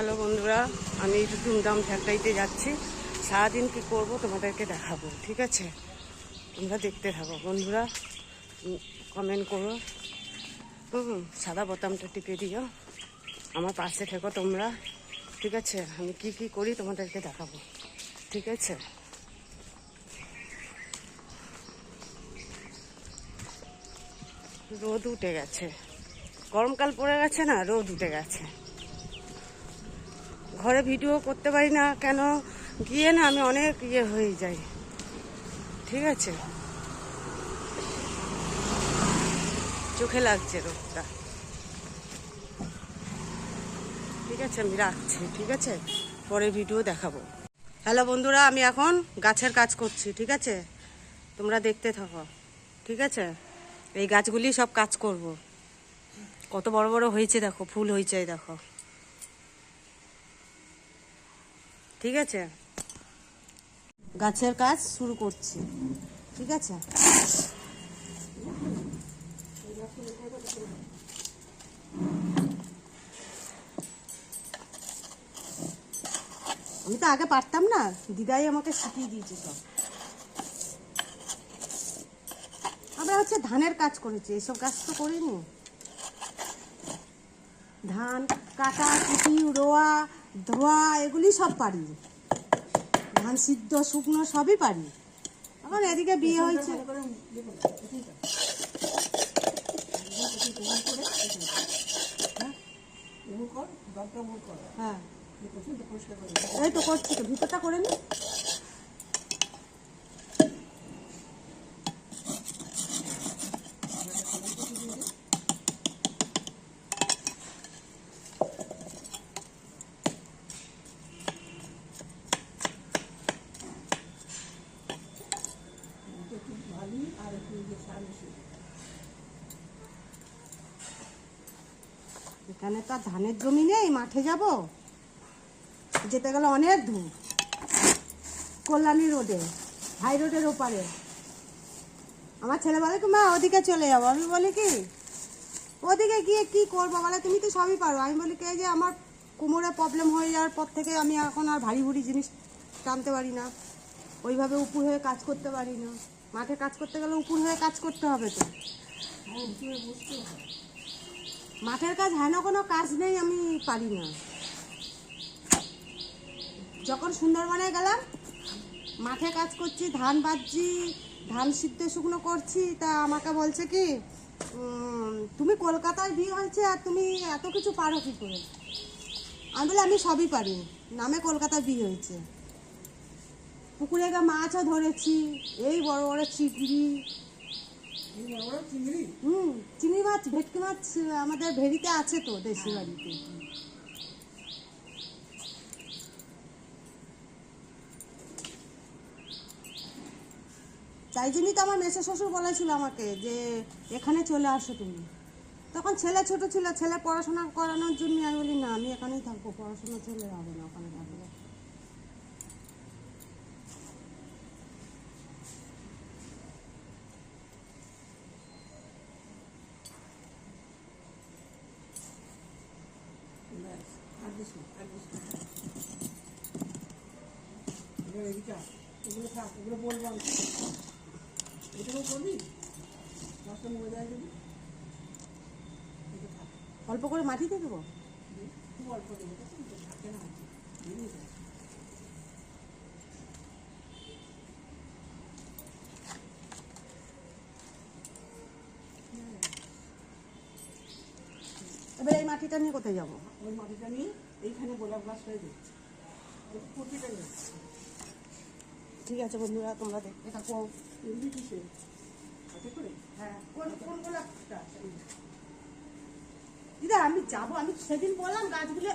Hello বন্ধুরা, আমি একটু ধুমধাম ফ্যাক্টরিতে যাচ্ছি। সারাদিন কী করবো তোমাদেরকে দেখাবো, ঠিক আছে? তোমরা দেখতে থাকো বন্ধুরা, কমেন্ট করো, সাদা বোতামটা টিপে দিও, আমার পাশে থেকো তোমরা, ঠিক আছে? আমি কি কি করি তোমাদেরকে দেখাবো, ঠিক আছে? রোদ উঠে গেছে, গরমকাল পড়ে গেছে না, রোদ উঠে গেছে। ঘরে ভিডিও করতে পারি না কেন, গিয়ে না আমি অনেক হয়ে যাই, ঠিক আছে? চোখে লাগছে রোদটা, ঠিক আছে? আমি রাখছি, ঠিক আছে? পরে ভিডিও দেখাবো। হ্যালো বন্ধুরা, আমি এখন গাছের কাজ করছি, ঠিক আছে? তোমরা দেখতে থাকো, ঠিক আছে? এই গাছগুলি সব কাজ করব। কত বড় বড় হয়েছে দেখো, ফুল হয়েছে দেখো, ঠিক আছে? গাছের কাজ শুরু করছি, ঠিক আছে? আমি তো আগে পারতাম না, দিদাই আমাকে শিখিয়ে দিয়েছে সব। আমরা হচ্ছে ধানের কাজ করেছি, এইসব কাজ তো করিনি। ধান কাটা কুটি রোয়া ধোয়া এগুলি সব পারি, ধান সিদ্ধ শুকনো সবই পারি। এখন এদিকে বিয়ে হয়েছে, হ্যাঁ এই তো করছি, তো ভিতরটা করে নি। এখানে তো আর ধানের জমি নেই, মাঠে যাব, যেতে গেলে অনেক দূর। কল্যাণী রোডে, হাই রোডের ওপারে। আমার ছেলে বলে কি মা ওদিকে চলে যাবো, আমি বলি কি ওদিকে গিয়ে কি করবো, বলে তুমি তো সবই পারো। আমি বলি কি যে আমার কোমরে প্রবলেম হয়ে যাওয়ার পর থেকে আমি এখন আর ভারী ভুরি জিনিস টানতে পারি না, ওইভাবে উপুর হয়ে কাজ করতে পারি না। মাঠে কাজ করতে গেলে উপুর হয়ে কাজ করতে হবে তো। মাঠের কাজ হেন কোনো কাজ নেই আমি পারি না। যখন সুন্দরবনে গেলাম, মাঠে কাজ করছি, ধান বাজছি, ধান সিদ্ধ শুকনো করছি, তা আমাকে বলছে কি তুমি কলকাতায় বিয়ে হয়েছে আর তুমি এত কিছু পারো কী করে? আমি বলি আমি সবই পারি, নামে কলকাতায় বিয়ে হয়েছে। পুকুরে গিয়ে মাছও ধরেছি, এই বড় বড় চিংড়ি, চিংড়ি মাছ ভেটকি মাছ আমাদের ভেড়িতে আছে তো, দেশি বাড়িতে। তাই জন্যই তো আমার মেসো শ্বশুর বলেছিল আমাকে যে এখানে চলে আসো তুমি। তখন ছেলে ছোট ছিল, ছেলে পড়াশোনা করানোর জন্য আমি বলি না আমি এখানেই থাকবো, পড়াশোনা চলে যাবে না, ওখানে থাকবো। অল্প করে মাটিতে দেবো, এবার এই মাটিটা নিয়ে কোথায় যাবো? ওই মাটিটা নিয়ে এইখানে গোলাপ গাছ হয়ে যাচ্ছে, ঠিক আছে বন্ধুরা তোমরা দেখতে থাকো। হ্যাঁ কোন গোলাপটা? দিদা আমি যাবো, আমি সেদিন বললাম গাছগুলো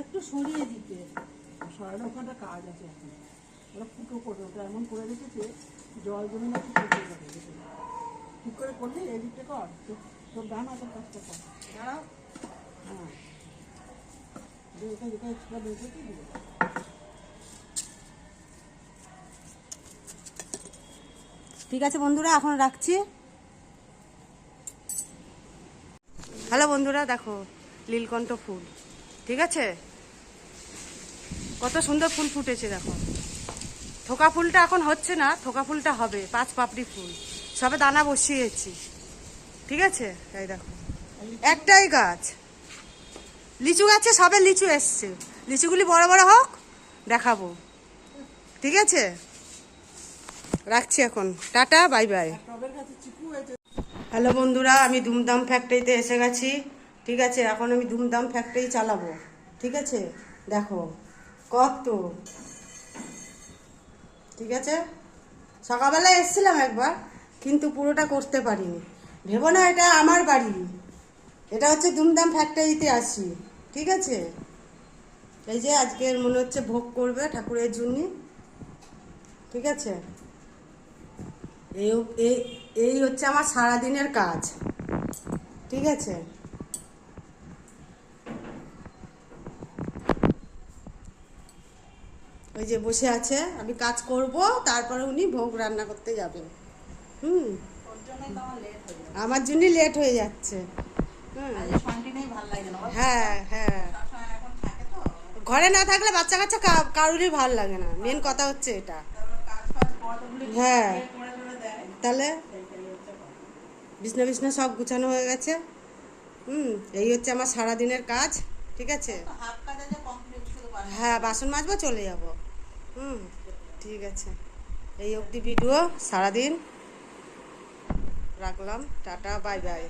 একটু সরিয়ে দিতে। সরানো ওখানটা কাজ আছে, এখন ওরা ফুটো করবে, ওটা এমন করে রেখেছে জল জমে না, ফুটো করে ঠিক করে করলি এই দিকটা কর, তোর ডান হাতের কাজটা কর, দাঁড়াও। হ্যাঁ ঠিক আছে বন্ধুরা, এখন রাখছি। হ্যালো বন্ধুরা, দেখো নীলকণ্ঠ ফুল, ঠিক আছে? কত সুন্দর ফুল ফুটেছে দেখো। থোকা ফুলটা এখন হচ্ছে না, থোকা ফুলটা হবে, 5 পাপড়ি ফুল, সবে দানা বসিয়েছি। ঠিক আছে, এই দেখো একটাই গাছ, লিচু গাছে সবে লিচু এসছে, লিচুগুলি বড় বড় হোক দেখাবো। ঠিক আছে, রাখছি এখন, টাটা, বাই বাই। হ্যালো বন্ধুরা, আমি ধুমধাম ফ্যাক্টরিতে এসে গেছি। ঠিক আছে, এখন আমি ধুমধাম ফ্যাক্টরি চালাবো। ঠিক আছে, দেখো কত। ঠিক আছে, সকালবেলা এসেছিলাম একবার, কিন্তু পুরোটা করতে পারিনি। ভেবো না এটা আমার বাড়ি, এটা হচ্ছে ধুমধাম ফ্যাক্টরিতে আসি। ঠিক আছে, এই যে আজকের মনে হচ্ছে ভোগ করবে ঠাকুরের জন্য। ঠিক আছে, এই এই এই হচ্ছে আমার সারাদিনের কাজ। ঠিক আছে, ওই যে বসে আছে, আমি কাজ করব, তারপরে উনি ভোগ রান্না করতে যাবেন। আমার জন্য লেট হয়ে যাচ্ছে। হ্যাঁ হ্যাঁ, ঘরে না থাকলে বাচ্চা কাচ্চা কারোরই ভালো লাগে না, মেন কথা হচ্ছে এটা। হ্যাঁ, তাহলে বিছনা বিছনা সব গুছানো হয়ে গেছে। এই হচ্ছে আমার সারাদিনের কাজ। ঠিক আছে, হ্যাঁ বাসন মাজবো, চলে যাব। ঠিক আছে, এই অবধি ভিডিও, সারাদিন রাখলাম, টাটা, বাই বাই।